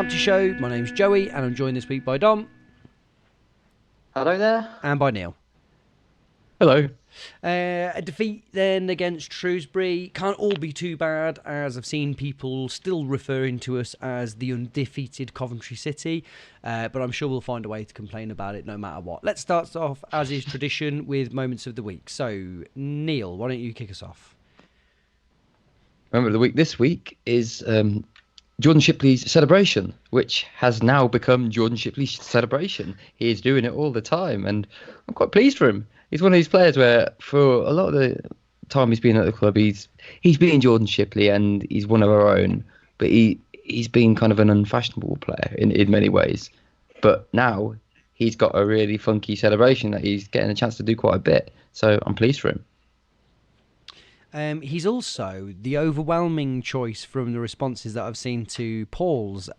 Empty Show. My name's Joey, and I'm joined this week by Dom. Hello there. And by Neil. Hello. A defeat then against Shrewsbury. Can't all be too bad, as I've seen people still referring to us as the undefeated Coventry City, but I'm sure we'll find a way to complain about it no matter what. Let's start off, as is tradition, with moments of the week. So, Neil, why don't you kick us off? Moment of the week this week is Jordan Shipley's celebration, which has now become Jordan Shipley's celebration. He is doing it all the time, and I'm quite pleased for him. He's one of these players where, for a lot of the time he's been at the club, he's been Jordan Shipley, and he's one of our own. But he's been kind of an unfashionable player in many ways. But now he's got a really funky celebration that he's getting a chance to do quite a bit. So I'm pleased for him. He's also the overwhelming choice from the responses that I've seen to Paul's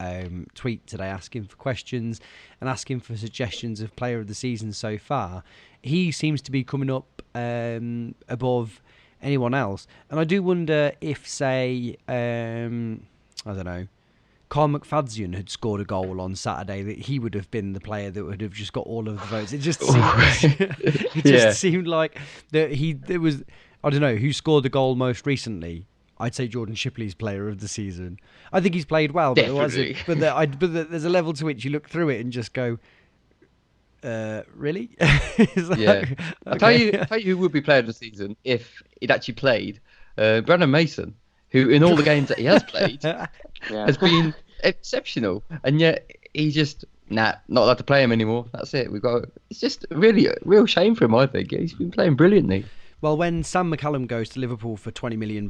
tweet today, asking for questions and asking for suggestions of player of the season so far. He seems to be coming up above anyone else. And I do wonder if, say, I don't know, Carl McFadzean had scored a goal on Saturday, that he would have been the player that would have just got all of the votes. It just seemed like that there was... I don't know, who scored the goal most recently? I'd say Jordan Shipley's player of the season. I think he's played well, but there's a level to which you look through it and just go, really? Yeah. I'll tell you who would be player of the season if he'd actually played. Brandon Mason, who in all the games that he has played has been exceptional, and yet he's just not allowed to play him anymore. That's it. It's just really a real shame for him. I think he's been playing brilliantly. Well, when Sam McCallum goes to Liverpool for £20 million,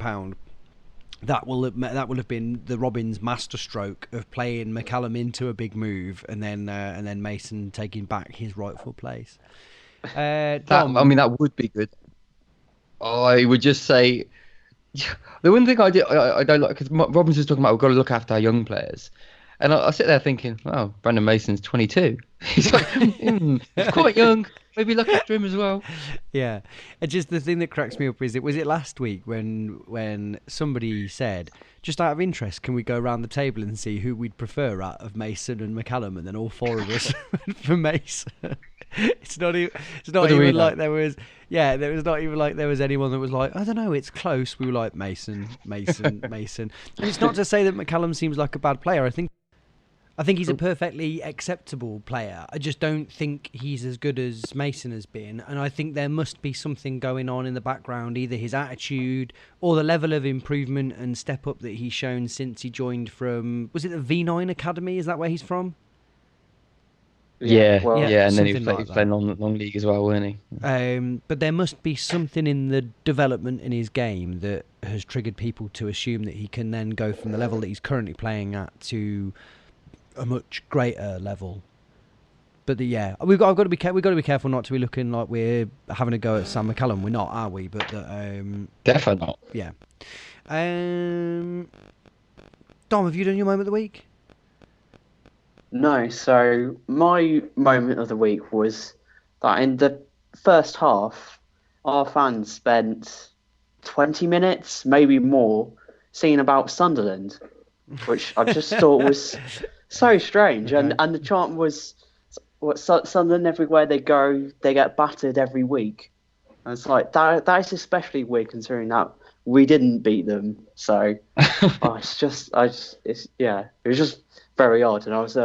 that will have been the Robins' masterstroke of playing McCallum into a big move, and then Mason taking back his rightful place. That would be good. I would just say the one thing I don't like, because Robins was talking about we've got to look after our young players, and I sit there thinking, wow, Brandon Mason's 22. He's like, he's quite young. Maybe look after him as well. Yeah. And just the thing that cracks me up is, was it last week when somebody said, just out of interest, can we go around the table and see who we'd prefer out of Mason and McCallum? And then all four of us went for Mason. It's not even like there was not even like there was anyone that was like, I don't know, it's close. We were like Mason. And it's not to say that McCallum seems like a bad player. I think he's a perfectly acceptable player. I just don't think he's as good as Mason has been. And I think there must be something going on in the background, either his attitude or the level of improvement and step up that he's shown since he joined from, was it the V9 Academy? Is that where he's from? Yeah, and then he was playing long league as well, weren't he? But there must be something in the development in his game that has triggered people to assume that he can then go from the level that he's currently playing at to a much greater level. But we've got to be careful not to be looking like we're having a go at Sam McCallum. We're not, are we? But definitely not. Yeah. Dom, have you done your moment of the week? No, so my moment of the week was that in the first half, our fans spent 20 minutes, maybe more, singing about Sunderland, which I just thought was so strange. Okay. And the chant was, Sunderland, everywhere they go, they get battered every week. And it's like, that is especially weird considering that we didn't beat them. So it was just very odd. And I was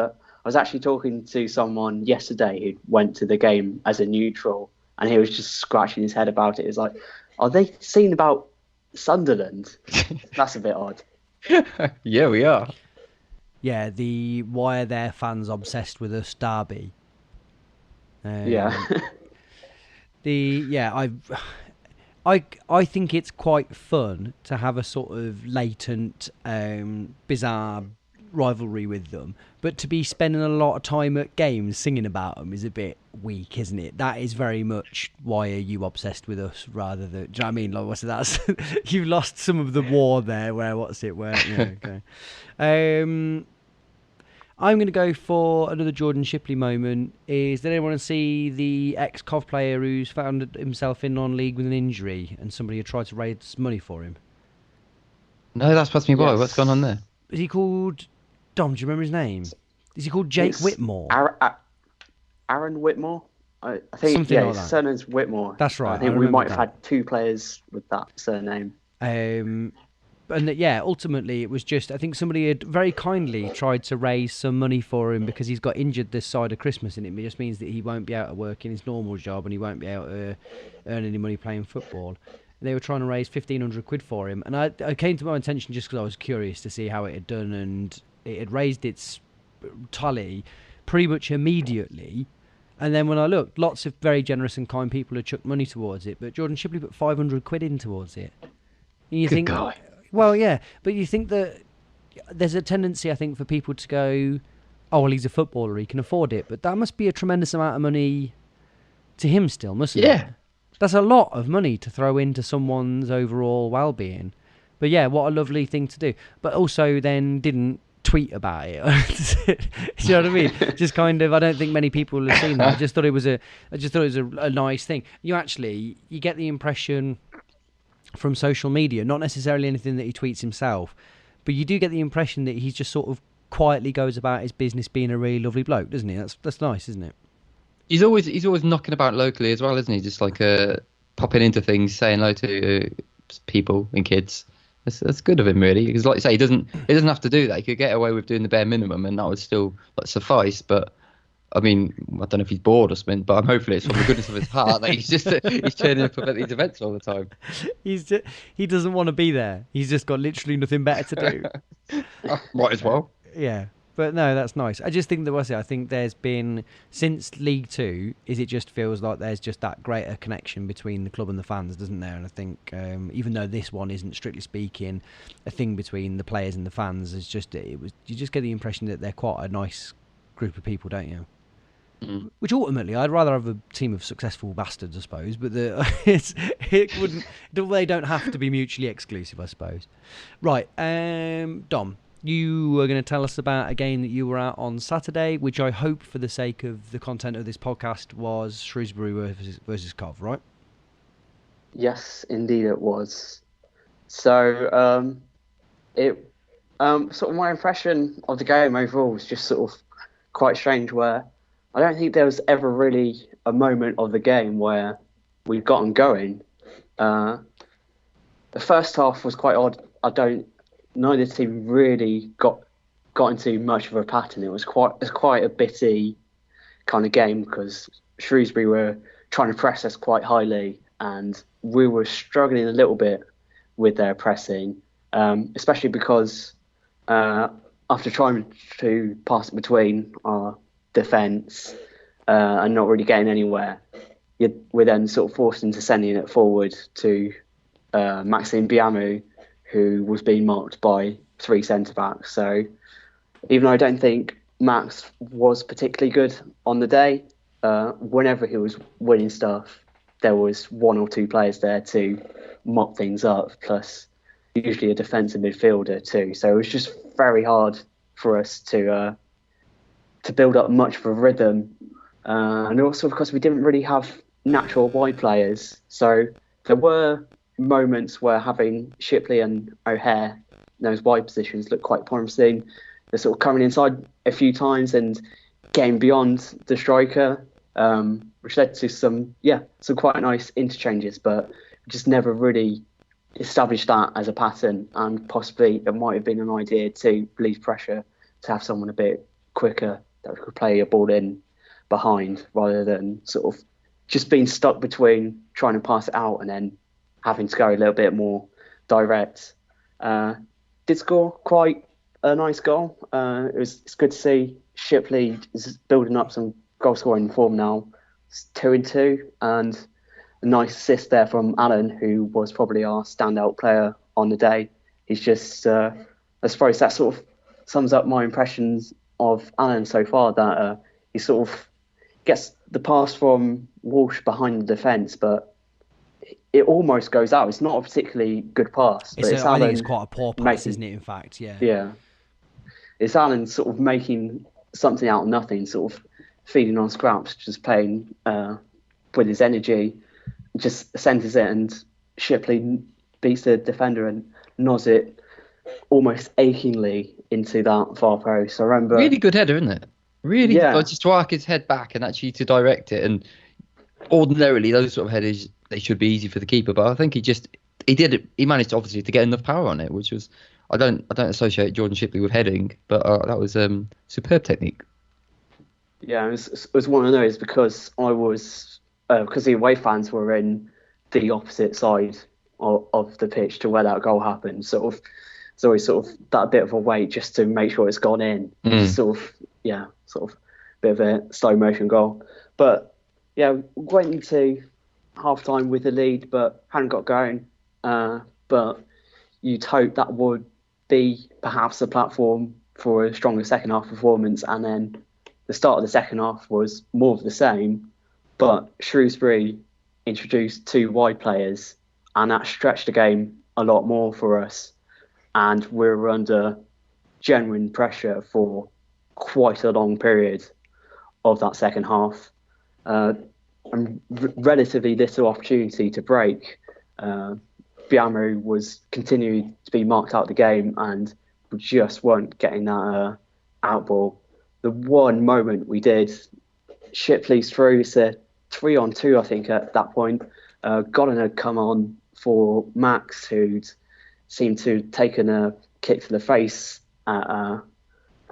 actually talking to someone yesterday who went to the game as a neutral, and he was just scratching his head about it. It's like, are they singing about Sunderland? That's a bit odd. Yeah, we are. Yeah, the why are their fans obsessed with us derby? I think it's quite fun to have a sort of latent, bizarre rivalry with them, but to be spending a lot of time at games singing about them is a bit weak, isn't it? That is very much why are you obsessed with us rather than, do you know what I mean? Like, what's that? You've lost some of the war there. Okay. I'm going to go for another Jordan Shipley moment. Did anyone want to see the ex-Cov player who's found himself in non-league with an injury and somebody had tried to raise money for him? No, that's passed me by. Yes. What's going on there? Is he called Dom, do you remember his name? Is he called Jake It's Whitmore? Aaron Whitmore. I think Something like his that. surname's Whitmore. That's right, I I think we remember might have that. had 2 players with that surname. And yeah, ultimately it was just, I think somebody had very kindly tried to raise some money for him because he's got injured this side of Christmas, and it just means that he won't be able to work in his normal job and he won't be able to earn any money playing football. And they were trying to raise 1,500 quid for him, and I came to my attention just because I was curious to see how it had done, and it had raised its tally pretty much immediately. And then when I looked, lots of very generous and kind people had chucked money towards it, but Jordan Shipley put 500 quid in towards it. And you Good think, guy. well, yeah, but you think that there's a tendency, I think, for people to go, oh, well, he's a footballer, he can afford it. But that must be a tremendous amount of money to him still, mustn't it? Yeah. That's a lot of money to throw into someone's overall well-being. But yeah, what a lovely thing to do. But also then didn't tweet about it. You know what I mean? Just kind of, I don't think many people have seen that. I just thought it was a nice thing. You get the impression from social media, not necessarily anything that he tweets himself, but you do get the impression that he just sort of quietly goes about his business being a really lovely bloke, doesn't he? That's nice, isn't it? He's always knocking about locally as well, isn't he? Just like popping into things, saying hello to people and kids. That's good of him, really, because like you say, he doesn't have to do that. He could get away with doing the bare minimum, and that would still suffice. But I mean, I don't know if he's bored or something, but I'm hopefully it's from the goodness of his heart that he's turning up at these events all the time. He doesn't want to be there. He's just got literally nothing better to do. Might as well. Yeah. But no, that's nice. I just think I think there's been, since League Two, it just feels like there's just that greater connection between the club and the fans, doesn't there? And I think even though this one isn't strictly speaking a thing between the players and the fans, you just get the impression that they're quite a nice group of people, don't you? Mm. Which ultimately, I'd rather have a team of successful bastards, I suppose. But they don't have to be mutually exclusive, I suppose. Right, Dom. You were going to tell us about a game that you were at on Saturday, which I hope, for the sake of the content of this podcast, was Shrewsbury versus Cov, right? Yes, indeed it was. So, sort of my impression of the game overall was just sort of quite strange, where I don't think there was ever really a moment of the game where we'd gotten going. The first half was quite odd. Neither team really got into much of a pattern. It was quite a bitty kind of game because Shrewsbury were trying to press us quite highly, and we were struggling a little bit with their pressing, especially because after trying to pass it between our defence and not really getting anywhere, we're then sort of forced into sending it forward to Maxime Biamu, who was being marked by 3 centre-backs. So even though I don't think Max was particularly good on the day, whenever he was winning stuff, there was 1 or 2 players there to mop things up, plus usually a defensive midfielder too. So it was just very hard for us to build up much of a rhythm. And also because we didn't really have natural wide players. So there were moments where having Shipley and O'Hare in those wide positions looked quite promising. They're sort of coming inside a few times and getting beyond the striker, which led to some quite nice interchanges, but just never really established that as a pattern. And possibly it might have been an idea to relieve pressure, to have someone a bit quicker that could play a ball in behind, rather than sort of just being stuck between trying to pass it out and then having to go a little bit more direct. Did score quite a nice goal. It's good to see Shipley is building up some goal scoring form now. It's 2-2, and a nice assist there from Alan, who was probably our standout player on the day. He's just, I suppose that sort of sums up my impressions of Alan so far, that he sort of gets the pass from Walsh behind the defence, but it almost goes out. It's not a particularly good pass. I think it's quite a poor pass, isn't it, in fact? Yeah. Yeah. It's Alan sort of making something out of nothing, sort of feeding on scraps, just playing with his energy, just centres it, and Shipley beats the defender and nods it almost achingly into that far post. I remember, Really good header, isn't it? Really, yeah, like, just to arc his head back and actually to direct it. And ordinarily, those sort of headers, they should be easy for the keeper. But I think he did it. He managed obviously to get enough power on it, which was I don't associate Jordan Shipley with heading, but that was superb technique. yeah, it was one of those because because the away fans were in the opposite side of the pitch to where that goal happened. It's always sort of that bit of a wait just to make sure it's gone in. Sort of, yeah, sort of bit of a slow motion goal. But yeah, went into half time with the lead, but hadn't got going. But you'd hope that would be perhaps a platform for a stronger second half performance. And then the start of the second half was more of the same, but Shrewsbury introduced 2 wide players, and that stretched the game a lot more for us. And we were under genuine pressure for quite a long period of that second half. And relatively little opportunity to break. Biamu was continuing to be marked out of the game, and we just weren't getting that out ball. The one moment we did, Shipley's through, it's a 3-on-2, I think, at that point. Godden had come on for Max, who'd seemed to have taken a kick to the face at a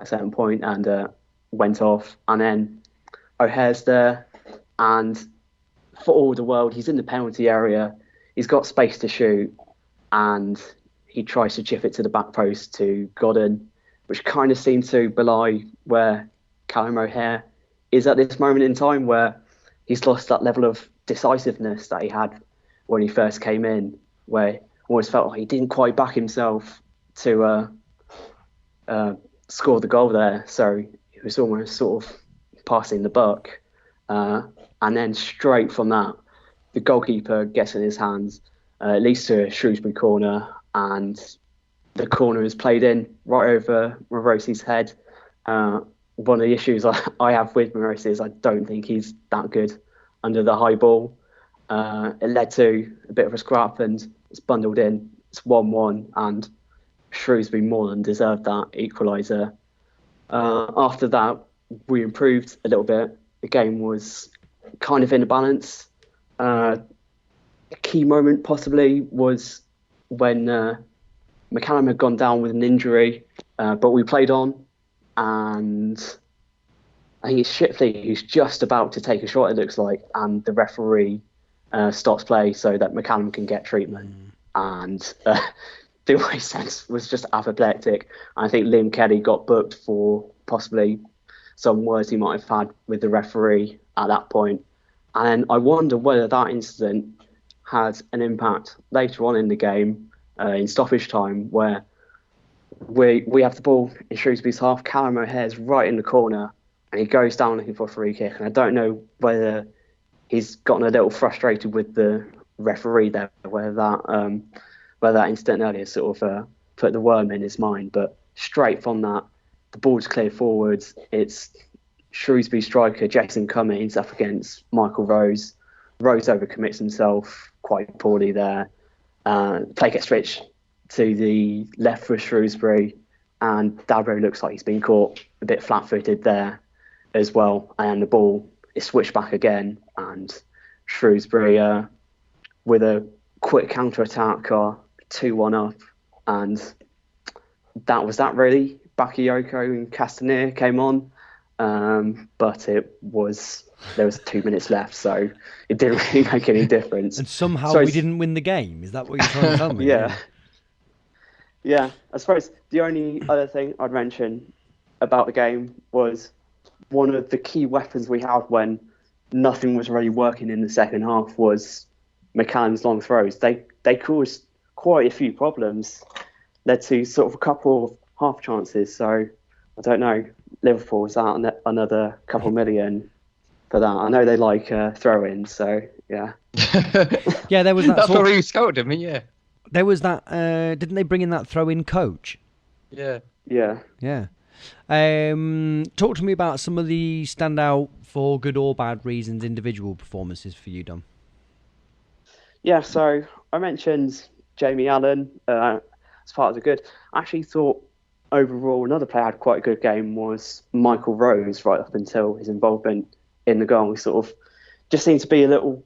certain point and went off. And then O'Hare's there, and for all the world, he's in the penalty area. He's got space to shoot, and he tries to chip it to the back post to Godden, which kind of seems to belie where Callum O'Hare is at this moment in time, where he's lost that level of decisiveness that he had when he first came in, where he always felt like he didn't quite back himself to score the goal there. So he was almost sort of passing the buck. And then straight from that, the goalkeeper gets in his hands, leads to a Shrewsbury corner, and the corner is played in right over Morosi's head. One of the issues I have with Morosi is I don't think he's that good under the high ball. It led to a bit of a scrap, and it's bundled in. It's 1-1, and Shrewsbury more than deserved that equaliser. After that, we improved a little bit. The game was kind of in a balance. A key moment possibly was when McCallum had gone down with an injury, but we played on, and I think it's Shipley who's just about to take a shot, it looks like, and the referee stops play so that McCallum can get treatment. And the away sense was just apoplectic. I think Liam Kelly got booked for possibly some words he might have had with the referee at that point. And I wonder whether that incident had an impact later on in the game, in stoppage time, where we have the ball in Shrewsbury's half. Callum O'Hare's right in the corner, and he goes down looking for a free kick. And I don't know whether he's gotten a little frustrated with the referee there, whether that incident earlier sort of put the worm in his mind. But straight from that, the ball's cleared forwards. It's Shrewsbury striker Jason Cummings up against Michael Rose. Rose overcommits himself quite poorly there. Play gets switched to the left for Shrewsbury, and Dabro looks like he's been caught a bit flat-footed there as well. And the ball is switched back again, and Shrewsbury, with a quick counter-attack, are 2-1 up. And that was that really. Bakayoko and Castaneer came on, but there was 2 minutes left, so it didn't really make any difference. And somehow we didn't win the game. Is that what you're trying to tell me? Yeah. I suppose the only other thing I'd mention about the game was one of the key weapons we had when nothing was really working in the second half was McCallum's long throws. They caused quite a few problems, led to sort of a couple of half chances. So I don't know, Liverpool, is that another couple million for that? I know they like throw-ins, so yeah. Yeah, there was that. That's where you scouted him, yeah. There was that. Didn't they bring in that throw-in coach? Yeah. Yeah. Talk to me about some of the standout, for good or bad reasons, individual performances for you, Dom. Yeah, so I mentioned Jamie Allen. as part of the good. I actually thought overall another player had quite a good game was Michael Rose right up until his involvement in the goal. He sort of just seemed to be a little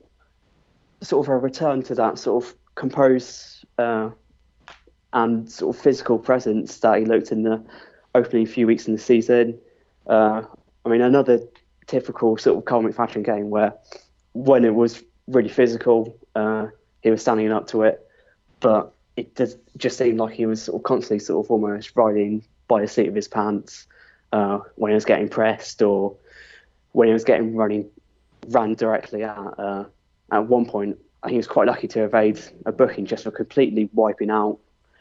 sort of a return to that sort of composed and sort of physical presence that he looked in the opening few weeks in the season. I mean, another typical sort of Carl McFadden game where when it was really physical, he was standing up to it, but it just seemed like he was sort of constantly sort of almost riding by the seat of his pants when he was getting pressed or when he was getting ran directly at one point. He was quite lucky to evade a booking just for completely wiping out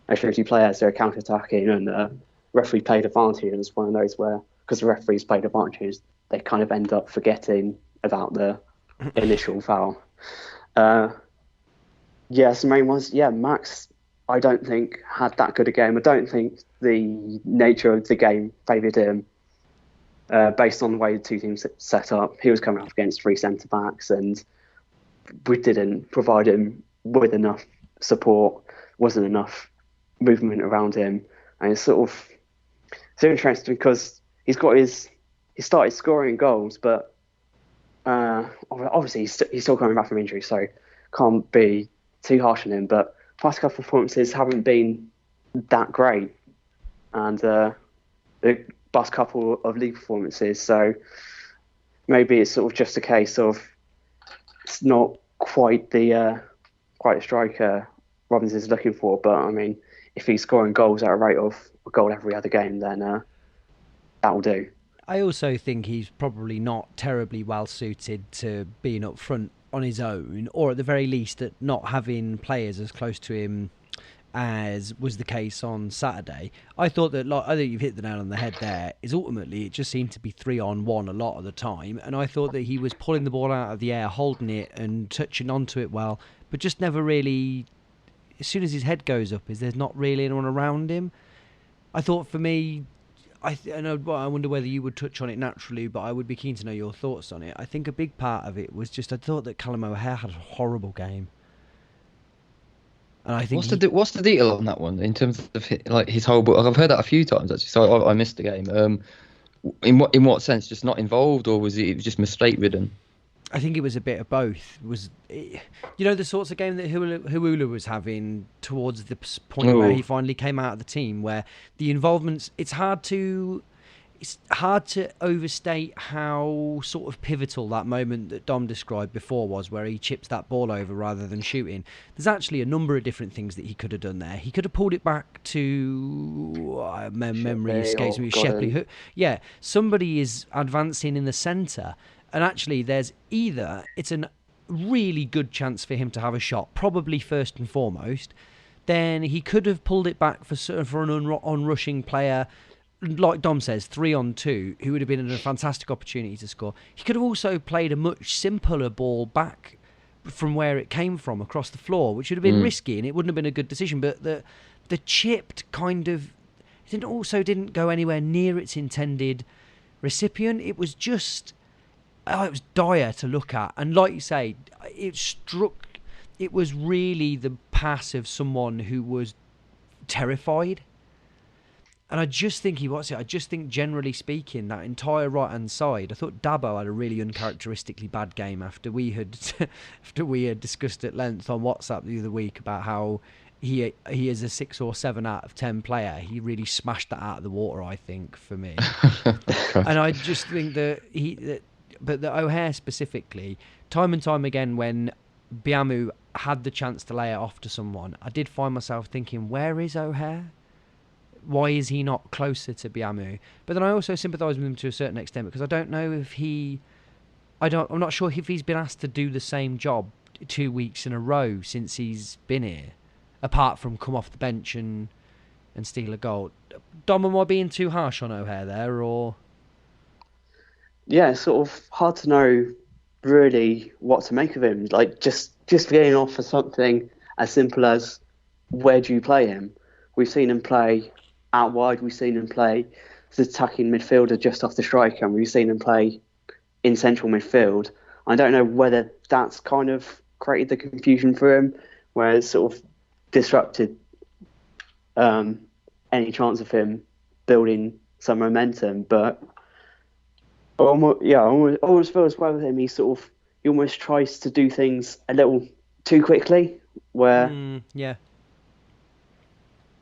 a Shrewsbury player as they're counter-attacking, and the referee played advantage. It was one of those where, because the referees played advantage, they kind of end up forgetting about the initial foul. Some main ones. Yeah, Max, I don't think had that good a game. I don't think the nature of the game favoured him based on the way the two teams set up. He was coming up against three centre-backs and we didn't provide him with enough support, wasn't enough movement around him. And it's interesting because he started scoring goals, but obviously he's still coming back from injury, so can't be too harsh on him. But past couple of performances haven't been that great, and the past couple of league performances, so maybe it's sort of just a case of it's not quite the striker Robbins is looking for. But I mean, if he's scoring goals at a rate of a goal every other game, then that'll do. I also think he's probably not terribly well suited to being up front on his own, or at the very least at not having players as close to him as was the case on Saturday. I thought that, I think you've hit the nail on the head there, is ultimately it just seemed to be 3-on-1 a lot of the time, and I thought that he was pulling the ball out of the air, holding it and touching onto it well, but just never really, as soon as his head goes up, there's not really anyone around him. I thought for me, I wonder whether you would touch on it naturally, but I would be keen to know your thoughts on it. I think a big part of it was just I thought that Callum O'Hare had a horrible game. And I think what's the deal on that one in terms of his whole book? I've heard that a few times actually, so I missed the game. In what sense? Just not involved, or was it just mistake ridden? I think it was a bit of both. The sorts of game that Huula was having towards the point where he finally came out of the team, where the involvements, it's hard to overstate how sort of pivotal that moment that Dom described before was, where he chips that ball over rather than shooting. There's actually a number of different things that he could have done there. He could have pulled it back to memory escapes me. Shipley. Yeah, somebody is advancing in the centre. And actually, it's a really good chance for him to have a shot, probably first and foremost. Then he could have pulled it back for an on-rushing player, like Dom says, 3-on-2, who would have been a fantastic opportunity to score. He could have also played a much simpler ball back from where it came from across the floor, which would have been risky, and it wouldn't have been a good decision. But the chipped didn't go anywhere near its intended recipient. It was just... it was dire to look at, and like you say, it was really the pass of someone who was terrified. And I just think generally speaking, that entire right hand side, I thought Dabo had a really uncharacteristically bad game after we had discussed at length on WhatsApp the other week about how he is a 6 or 7 out of 10 player. He really smashed that out of the water, I think, for me. And I just think but the O'Hare specifically, time and time again, when Biamu had the chance to lay it off to someone, I did find myself thinking, where is O'Hare? Why is he not closer to Biamu? But then I also sympathise with him to a certain extent, because I don't know if I'm not sure if he's been asked to do the same job 2 weeks in a row since he's been here, apart from come off the bench and steal a goal. Dom, am I being too harsh on O'Hare there, or...? Yeah, it's sort of hard to know really what to make of him. Like just getting off for something as simple as where do you play him? We've seen him play out wide. We've seen him play as attacking midfielder just off the striker, and we've seen him play in central midfield. I don't know whether that's kind of created the confusion for him, where it's sort of disrupted any chance of him building some momentum. But I always feel as well with him. He almost tries to do things a little too quickly, Yeah.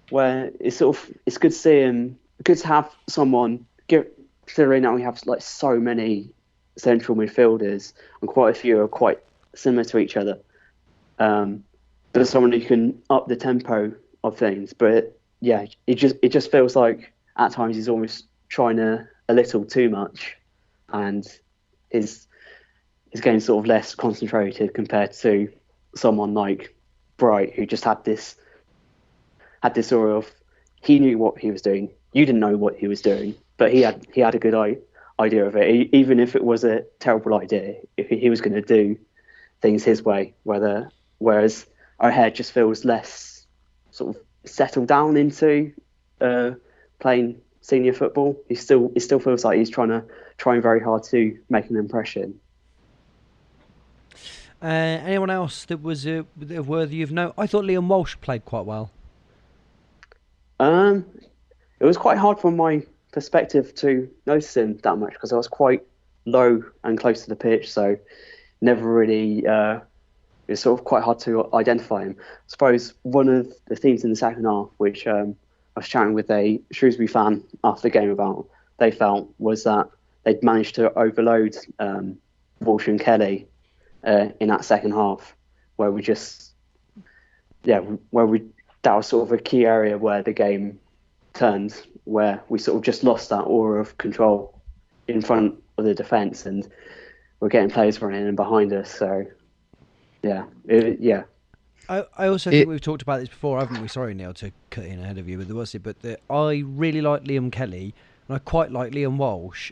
where it's good to see him, good to have someone. Considering that we have like so many central midfielders and quite a few are quite similar to each other. But someone who can up the tempo of things. But yeah, it just feels like at times he's almost trying a little too much, and his game's sort of less concentrated compared to someone like Bright, who just had this sort of, he knew what he was doing. You didn't know what he was doing, but he had a good idea of it. Even if it was a terrible idea, if he was going to do things his way, whereas O'Hare just feels less sort of settled down into playing senior football. It still feels like he's trying very hard to make an impression. Anyone else that was worthy of note? I thought Liam Walsh played quite well. It was quite hard from my perspective to notice him that much because I was quite low and close to the pitch, so never really. It's sort of quite hard to identify him. I suppose one of the themes in the second half, which I was chatting with a Shrewsbury fan after the game about, they felt was that they'd managed to overload Walsh and Kelly in that second half, where that was sort of a key area where the game turned, where we sort of just lost that aura of control in front of the defence, and we're getting players running in behind us. So, yeah. I also think we've talked about this before, haven't we? Sorry, Neil, to cut in ahead of you, but I really like Liam Kelly, and I quite like Liam Walsh,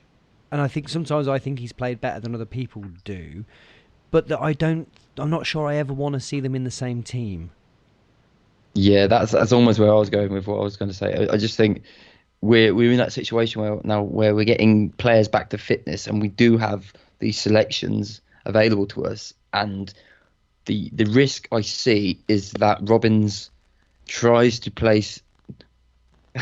and I think sometimes he's played better than other people do, but I'm not sure I ever want to see them in the same team. Yeah, that's almost where I was going with what I was going to say. I just think we're in that situation where we're getting players back to fitness, and we do have these selections available to us. And the risk I see is that Robbins tries to place.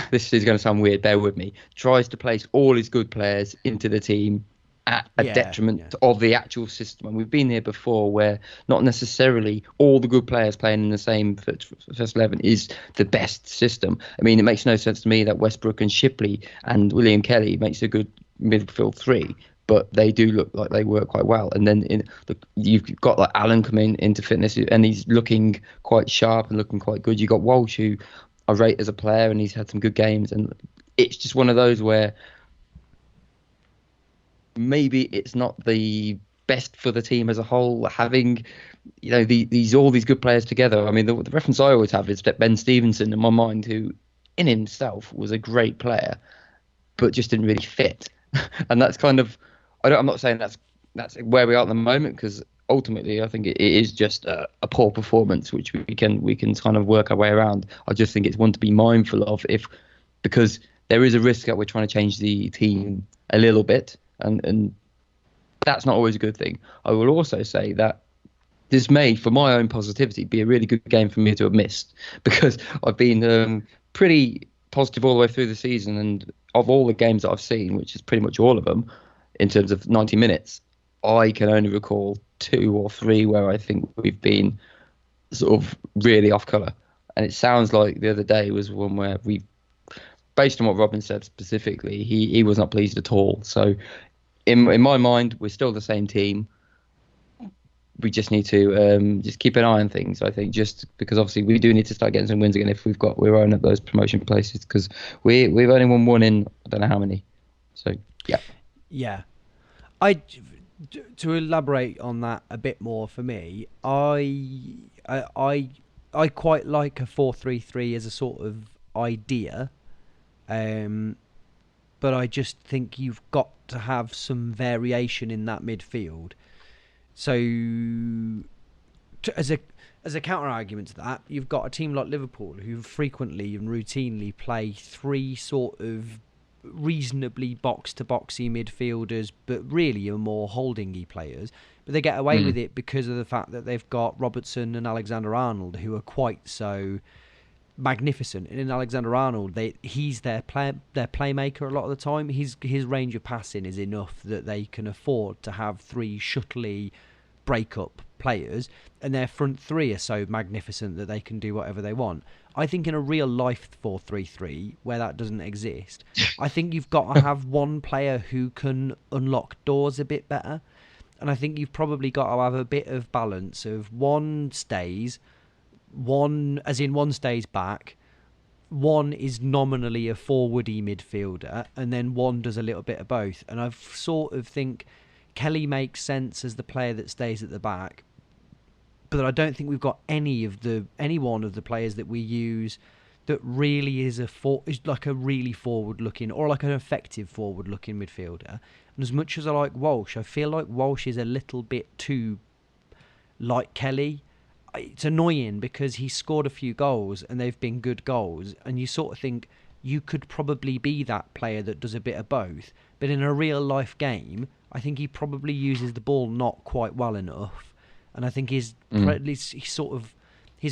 This is going to sound weird. Bear with me. Tries to place all his good players into the team at a detriment of the actual system. And we've been here before where not necessarily all the good players playing in the same first 11 is the best system. I mean, it makes no sense to me that Westbrook and Shipley and William Kelly makes a good midfield three, but they do look like they work quite well. And then you've got like Alan coming into fitness and he's looking quite sharp and looking quite good. You've got Walsh, who I rate as a player, and he's had some good games. And it's just one of those where maybe it's not the best for the team as a whole having, all these good players together. I mean, the reference I always have is that Ben Stevenson in my mind, who in himself was a great player, but just didn't really fit. And that's kind of, I'm not saying that's where we are at the moment, because ultimately I think it is just a poor performance, which we can kind of work our way around. I just think it's one to be mindful of, because there is a risk that we're trying to change the team a little bit. And that's not always a good thing. I will also say that this may, for my own positivity, be a really good game for me to have missed, because I've been pretty positive all the way through the season. And of all the games that I've seen, which is pretty much all of them, in terms of 90 minutes, I can only recall 2 or 3 where I think we've been sort of really off colour. And it sounds like the other day was one where based on what Robin said specifically, he was not pleased at all. So in my mind, we're still the same team. We just need to just keep an eye on things, I think, just because obviously we do need to start getting some wins again if we're on at those promotion places, because we've only won one in I don't know how many. So yeah. To elaborate on that a bit more, for me, I quite like a 4-3-3 as a sort of idea, but I just think you've got to have some variation in that midfield. So, as a counter argument to that, you've got a team like Liverpool who frequently and routinely play 3 sort of reasonably box-to-boxy midfielders, but really are more holdingy players. But they get away with it because of the fact that they've got Robertson and Alexander-Arnold, who are quite so magnificent. And in Alexander-Arnold, he's their playmaker a lot of the time. His range of passing is enough that they can afford to have three shuttly break-up players, and their front three are so magnificent that they can do whatever they want. I think in a real-life 4-3-3, where that doesn't exist, I think you've got to have one player who can unlock doors a bit better. And I think you've probably got to have a bit of balance of one stays back, one is nominally a forwardy midfielder, and then one does a little bit of both. And I sort of think Kelly makes sense as the player that stays at the back, but I don't think we've got any one of the players that we use that really is like a really forward-looking or like an effective forward-looking midfielder. And as much as I like Walsh, I feel like Walsh is a little bit too like Kelly. It's annoying because he scored a few goals and they've been good goals, and you sort of think you could probably be that player that does a bit of both. But in a real-life game, I think he probably uses the ball not quite well enough, and I think his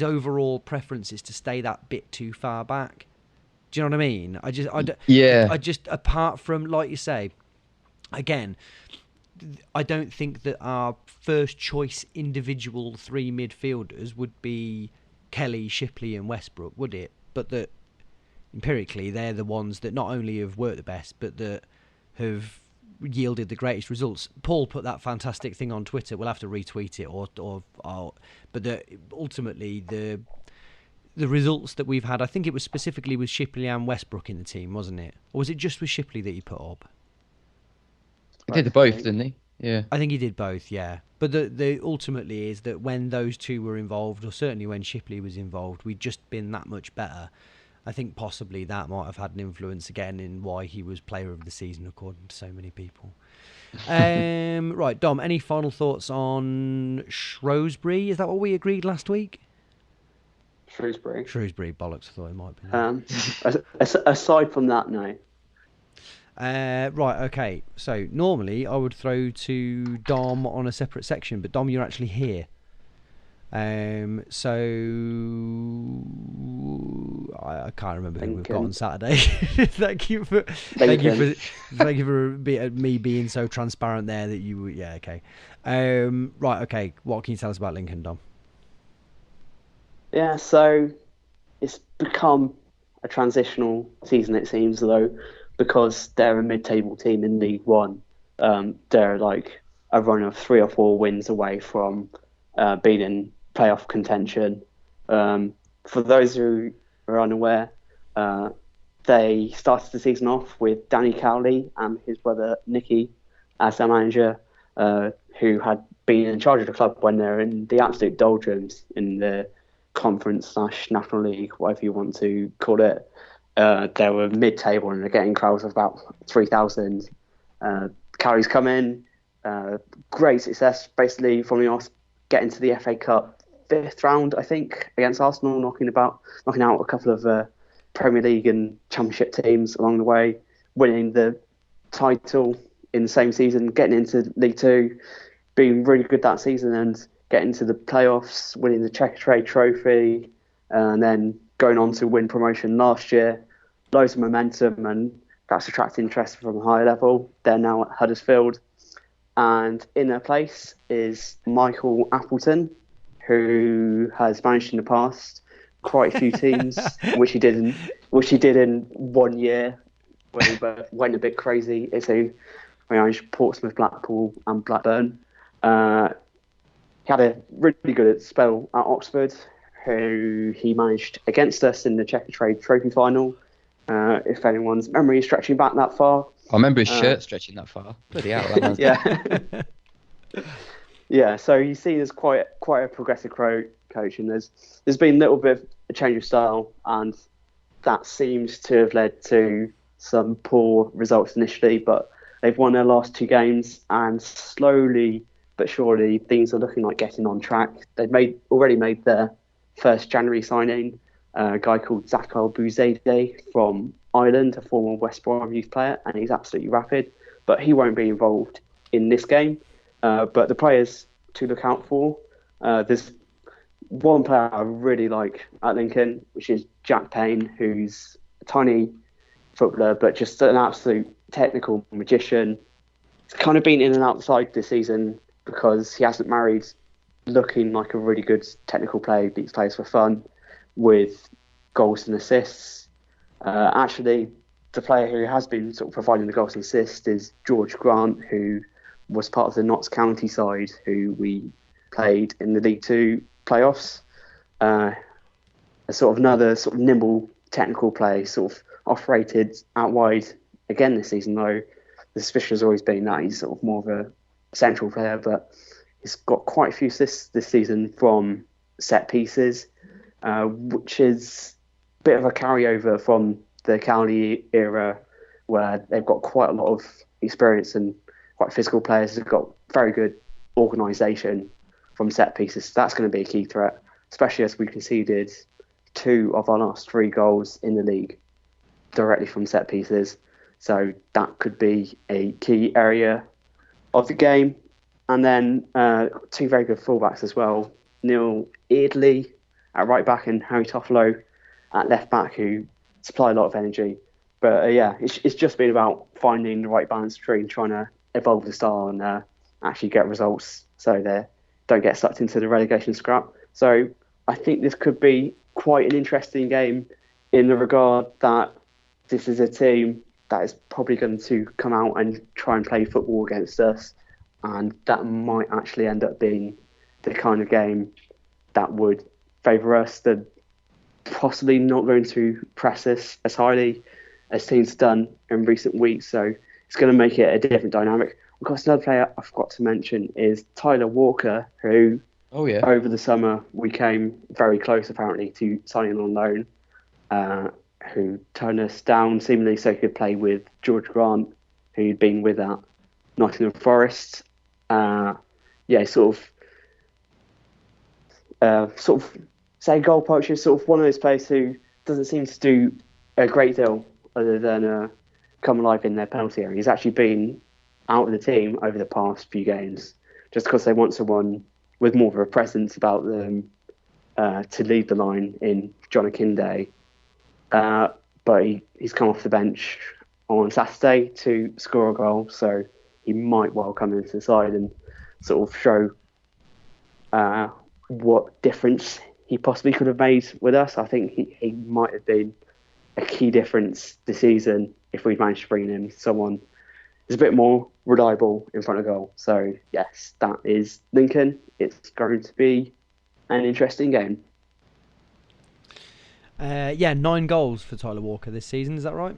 overall preference is to stay that bit too far back. Do you know what I mean? I just apart from, like you say, again, I don't think that our first choice individual three midfielders would be Kelly, Shipley and Westbrook, would it? But that empirically they're the ones that not only have worked the best, but that have yielded the greatest results. Paul put that fantastic thing on Twitter. We'll have to retweet it but that ultimately the results that we've had, I think it was specifically with Shipley and Westbrook in the team, wasn't it? Or was it just with Shipley that he put up? He did both, didn't he? Yeah. I think he did both, yeah. But the ultimately is that when those two were involved, or certainly when Shipley was involved, we'd just been that much better. I think possibly that might have had an influence again in why he was player of the season, according to so many people. Right, Dom, any final thoughts on Shrewsbury? Is that what we agreed last week? Shrewsbury, bollocks, I thought it might be. Aside from that, no. Right, okay. So normally I would throw to Dom on a separate section, but Dom, you're actually here. So I can't remember who we've got on Saturday. Thank you for me being so transparent there that you. Yeah, okay. Right, okay. What can you tell us about Lincoln, Dom? Yeah, so it's become a transitional season, it seems, though, because they're a mid-table team in League One. They're like a run of 3 or 4 wins away from being in playoff contention. For those who are unaware, they started the season off with Danny Cowley and his brother Nicky as their manager, who had been in charge of the club when they're in the absolute doldrums in the conference/national league, whatever you want to call it. They were mid-table and they're getting crowds of about 3,000. Cowley's come in, great success, basically from us getting to the FA Cup 5th round, I think, against Arsenal, knocking out a couple of Premier League and Championship teams along the way, winning the title in the same season, getting into League Two, being really good that season and getting to the playoffs, winning the Checkatrade Trophy, and then going on to win promotion last year. Loads of momentum, and that's attracting interest from a higher level. They're now at Huddersfield, and in their place is Michael Appleton, who has managed in the past quite a few teams, which he did in 1 year when he went a bit crazy. He managed Portsmouth, Blackpool, and Blackburn. He had a really good spell at Oxford, who he managed against us in the Checkatrade Trophy final. If anyone's memory is stretching back that far. I remember his shirt stretching that far. Bloody hell, that man's yeah. Yeah, so he's seen as quite a progressive coach, and there's been a little bit of a change of style, and that seems to have led to some poor results initially, but they've won their last 2 games, and slowly but surely things are looking like getting on track. They've already made their first January signing, a guy called Zakar Bouzade from Ireland, a former West Brom youth player, and he's absolutely rapid, but he won't be involved in this game. But the players to look out for, there's one player I really like at Lincoln, which is Jack Payne, who's a tiny footballer, but just an absolute technical magician. He's kind of been in and outside this season because he hasn't married looking like a really good technical player, but he plays for fun with goals and assists. Actually, the player who has been sort of providing the goals and assists is George Grant, who was part of the Notts County side, who we played in the League Two playoffs. A sort of another sort of nimble technical play, sort of operated out wide again this season, though the suspicion has always been that he's sort of more of a central player, but he's got quite a few assists this season from set pieces, which is a bit of a carryover from the County era where they've got quite a lot of experience and quite physical players who've got very good organisation from set pieces. So that's going to be a key threat, especially as we conceded 2 of our last 3 goals in the league directly from set pieces. So that could be a key area of the game. And then 2 very good fullbacks as well. Neil Eardley at right back and Harry Toffolo at left back, who supply a lot of energy. But it's just been about finding the right balance between trying to evolve the style and actually get results so they don't get sucked into the relegation scrap. So I think this could be quite an interesting game in the regard that this is a team that is probably going to come out and try and play football against us, and that might actually end up being the kind of game that would favour us. They're possibly not going to press us as highly as teams done in recent weeks, so it's going to make it a different dynamic. Of course, another player I forgot to mention is Tyler Walker, who over the summer we came very close apparently to signing on loan, who turned us down seemingly so he could play with George Grant, who'd been with at Nottingham Forest. Sort of say goal poacher, sort of one of those players who doesn't seem to do a great deal other than come alive in their penalty area. He's actually been out of the team over the past few games just because they want someone with more of a presence about them to lead the line in John Akinde. But he's come off the bench on Saturday to score a goal, so he might well come into the side and sort of show what difference he possibly could have made with us. I think he might have been a key difference this season if we'd managed to bring in someone who's a bit more reliable in front of goal. So yes, that is Lincoln. It's going to be an interesting game. 9 goals for Tyler Walker this season, is that right?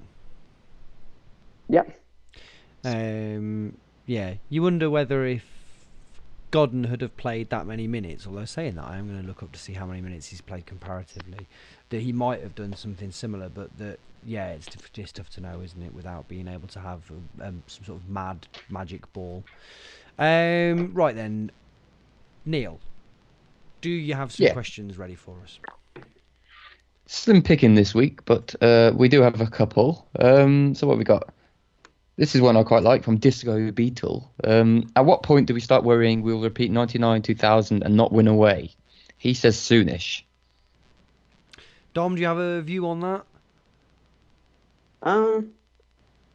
Yep. You wonder whether if Godden had have played that many minutes, although saying that I am going to look up to see how many minutes he's played comparatively, that he might have done something similar, but that it's just tough to know, isn't it, without being able to have some sort of mad magic ball. Right then, Neil, do you have some questions ready for us? Slim picking this week, but we do have a couple. So what we got? This is one I quite like from Disco Beetle. At what point do we start worrying we'll repeat 99, 2000 and not win away? He says soonish. Dom, do you have a view on that?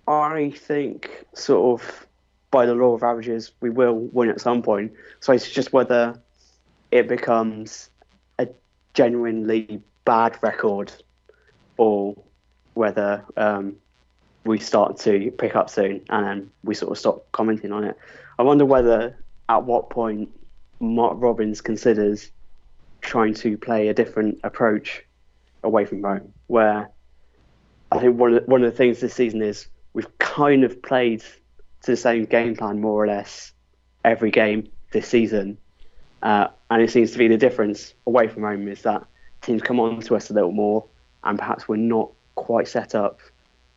I think sort of by the law of averages, we will win at some point. So it's just whether it becomes a genuinely bad record or whether we start to pick up soon and then we sort of stop commenting on it. I wonder whether at what point Mark Robbins considers trying to play a different approach away from home, where I think one of the things this season is we've kind of played to the same game plan more or less every game this season, and it seems to be the difference away from home is that teams come on to us a little more and perhaps we're not quite set up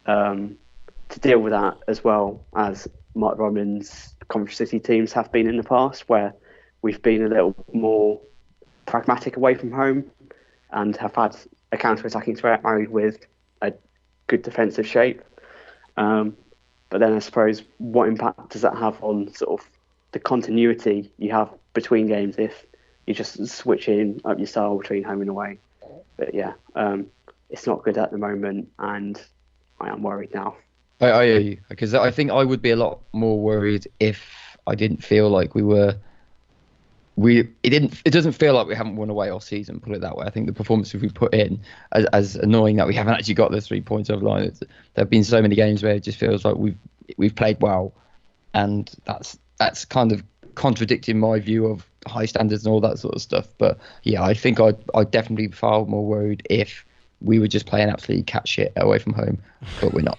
to deal with that as well as Mark Robbins' Coventry City teams have been in the past, where we've been a little more pragmatic away from home and have had a counter-attacking threat married with a good defensive shape. But then I suppose what impact does that have on sort of the continuity you have between games if you just switch in up your style between home and away? But it's not good at the moment, and I am worried now. I hear you, because I think I would be a lot more worried if I didn't feel like we were. It doesn't feel like we haven't won away all season. Put it that way. I think the performances we put in, as annoying that we haven't actually got the 3 points over the line. There have been so many games where it just feels like we've played well, and that's kind of contradicting my view of high standards and all that sort of stuff. But yeah, I think I'd definitely be far more worried if we were just playing absolutely cat shit away from home, but we're not.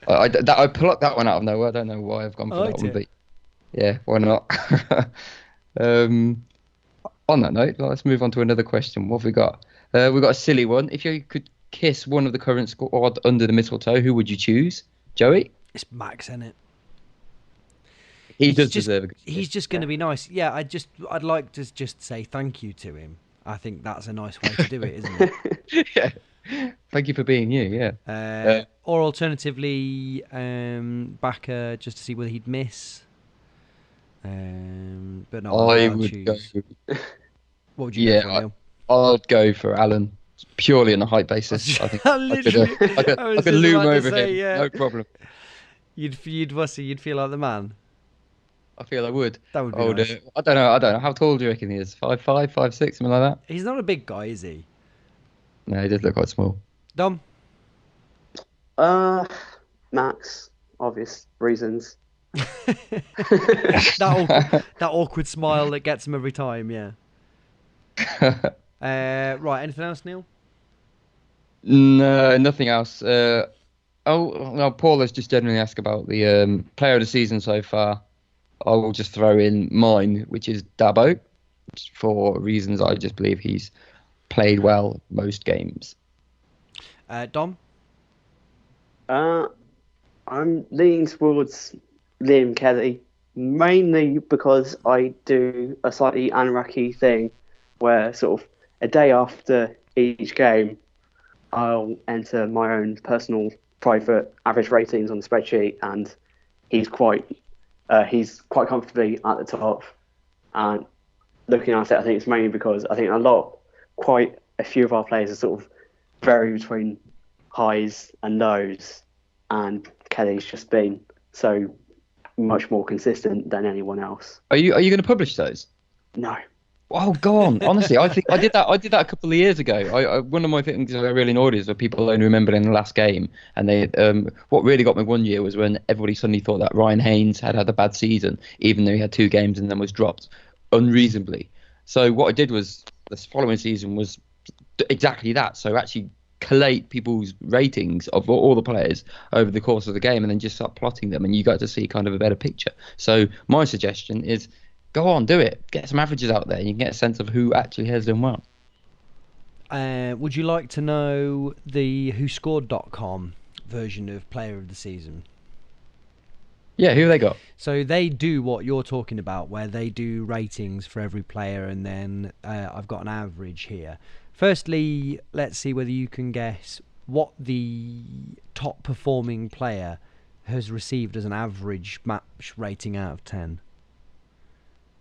I plucked that one out of nowhere. I don't know why I've gone for that one, but yeah, why not? On that note, let's move on to another question. What have we got? We've got a silly one. If you could kiss one of the current squad under the mistletoe, who would you choose? Joey? It's Max, isn't it? He does deserve a good kiss. He's just going to be nice. Yeah, I'd like to just say thank you to him. I think that's a nice way to do it, isn't it? Yeah. Thank you for being you, yeah. Or alternatively, Backer, just to see whether he'd miss. But no, I I'll would choose. go. What would you go for, Neil? I'd go for Alan, purely on a height basis. I think I could loom over him, yeah. no problem. You'd feel like the man. I feel I would. That would be nice. I don't know. How tall do you reckon he is? 5'5", 5'6", something like that? He's not a big guy, is he? No, he does look quite small. Dom? Max, obvious reasons. that awkward smile that gets him every time, yeah. Right, anything else, Neil? No, nothing else. Paul has just generally asked about the player of the season so far. I will just throw in mine, which is Dabo, for reasons I just believe he's played well most games. Dom? I'm leaning towards Liam Kelly, mainly because I do a slightly unlucky thing where sort of a day after each game, I'll enter my own personal private average ratings on the spreadsheet, and he's quite comfortably at the top. And looking at it, I think it's mainly because I think quite a few of our players are sort of vary between highs and lows, and Kelly's just been so much more consistent than anyone else. Are you going to publish those? No. Oh, go on. Honestly, I think I did that a couple of years ago. One of my things that really annoyed is that people only remembered in the last game. And they, what really got me one year was when everybody suddenly thought that Ryan Haynes had a bad season, even though he had 2 games and then was dropped unreasonably. So what I did was the following season was exactly that. So actually collate people's ratings of all the players over the course of the game and then just start plotting them, and you got to see kind of a better picture. So my suggestion is, go on, do it. Get some averages out there, and you can get a sense of who actually has done well. Would you like to know the WhoScored.com version of Player of the Season? Yeah, who have they got? So they do what you're talking about, where they do ratings for every player, and then I've got an average here. Firstly, let's see whether you can guess what the top performing player has received as an average match rating out of 10.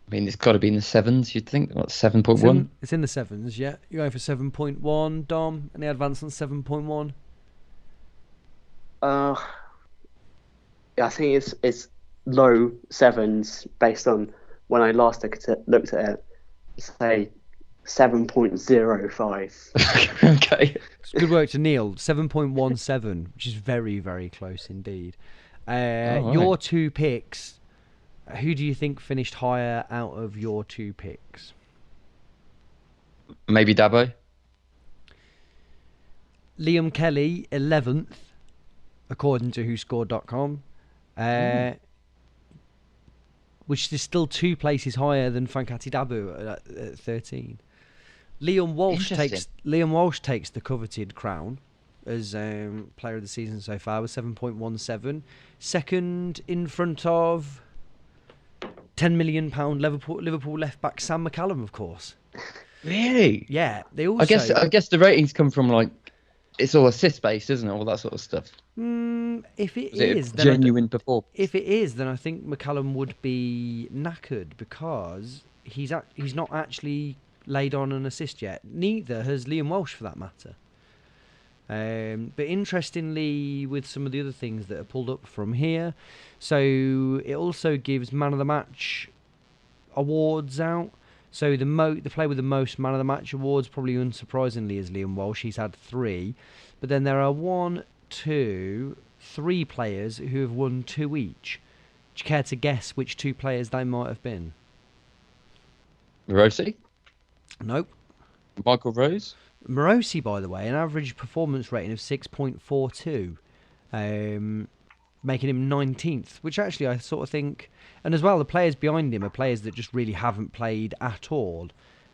I mean, it's got to be in the 7s, you'd think. What, 7.1? It's in the 7s, yeah. You're going for 7.1, Dom. Any advance on 7.1? Yeah, I think it's low 7s based on when I last looked at it. Say 7.05. Okay. It's good work to Neil. 7.17, which is very, very close indeed. Right. Your 2 picks. Who do you think finished higher out of your 2 picks? Maybe Dabo. Liam Kelly, 11th, according to WhoScored.com. Which is still 2 places higher than Fankati Dabu at 13. Liam Walsh takes the coveted crown as player of the season so far with 7.17. Second in front of £10 million Liverpool left back Sam McCallum, of course. Really? Yeah, they also. I guess the ratings come from it's all assist based, isn't it? All that sort of stuff. If it is, then genuine performance. If it is, then I think McCallum would be knackered because he's not actually laid on an assist yet. Neither has Liam Walsh, for that matter. But interestingly, with some of the other things that are pulled up from here, so it also gives man of the match awards out. So the player with the most man of the match awards, probably unsurprisingly, is Liam Walsh. He's had 3, but then there are 1, 2, 3 players who have won 2 each. Do you care to guess which 2 players they might have been? Rossi? Nope. Michael Rose? Morosi, by the way, an average performance rating of 6.42, making him 19th, which actually I sort of think... And as well, the players behind him are players that just really haven't played at all,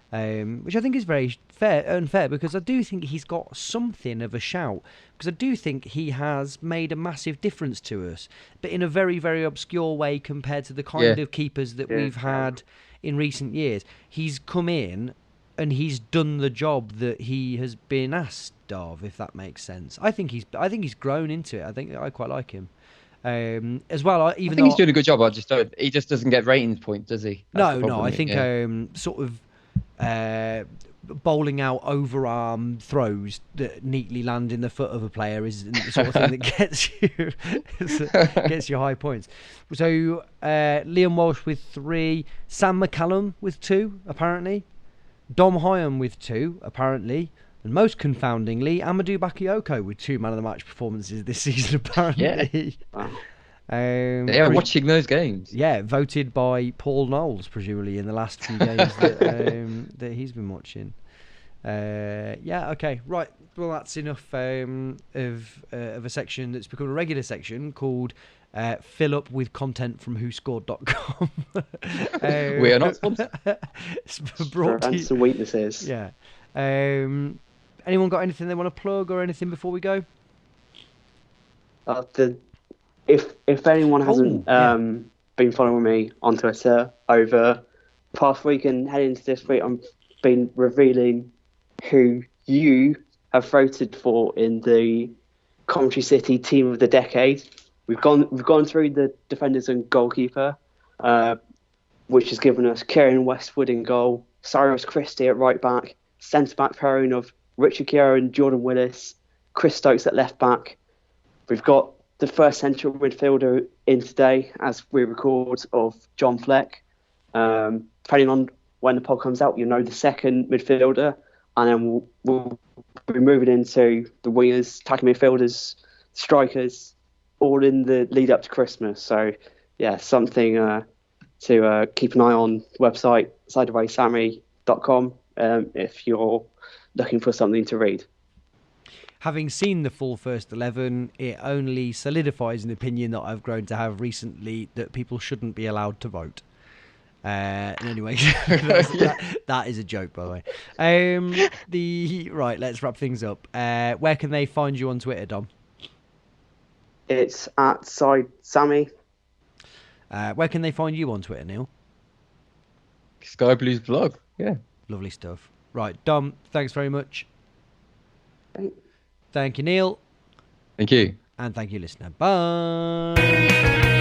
which I think is very unfair, because I do think he's got something of a shout, because I do think he has made a massive difference to us, but in a very, very obscure way compared to the kind of keepers that we've had in recent years. He's come in and he's done the job that he has been asked of, if that makes sense. I think he's grown into it. I think I quite like him. As well, I think he's doing a good job. He just doesn't get ratings points, does he? No. I think sort of bowling out overarm throws that neatly land in the foot of a player is the sort of thing that gets you high points. So Liam Walsh with 3, Sam McCallum with 2, apparently, Dom Hyam with 2, apparently. And most confoundingly, Amadou Bakayoko with 2 man of the match performances this season, apparently. Yeah. They are watching those games. Yeah, voted by Paul Knowles, presumably, in the last few games that he's been watching. Okay, right. Well, that's enough of a section that's become a regular section called Fill Up with Content from WhoScored.com. We are not sponsored. Strengths and weaknesses. Yeah. Anyone got anything they want to plug or anything before we go? If anyone hasn't been following me on Twitter over the past week and heading into this week, I've been revealing who you have voted for in the Coventry City Team of the Decade. We've gone through the defenders and goalkeeper, which has given us Kieran Westwood in goal, Cyrus Christie at right back, centre back pairing of Richard Keogh and Jordan Willis, Chris Stokes at left back. We've got the first central midfielder in today, as we record, of John Fleck. Depending on when the pod comes out, you'll know the second midfielder, and then we'll be moving into the wingers, attacking midfielders, strikers, all in the lead up to Christmas. So, yeah, something to keep an eye on. The website, sideawaysammy.com, if you're looking for something to read. Having seen the full first 11, it only solidifies an opinion that I've grown to have recently, that people shouldn't be allowed to vote. Anyway, that is a joke, by the way. Right, let's wrap things up. Where can they find you on Twitter, Dom? It's at Side Sammy. Where can they find you on Twitter, Neil? Sky Blues blog. Yeah. Lovely stuff. Right, Dom, thanks very much. Thanks. Thank you, Neil. Thank you. And thank you, listener. Bye.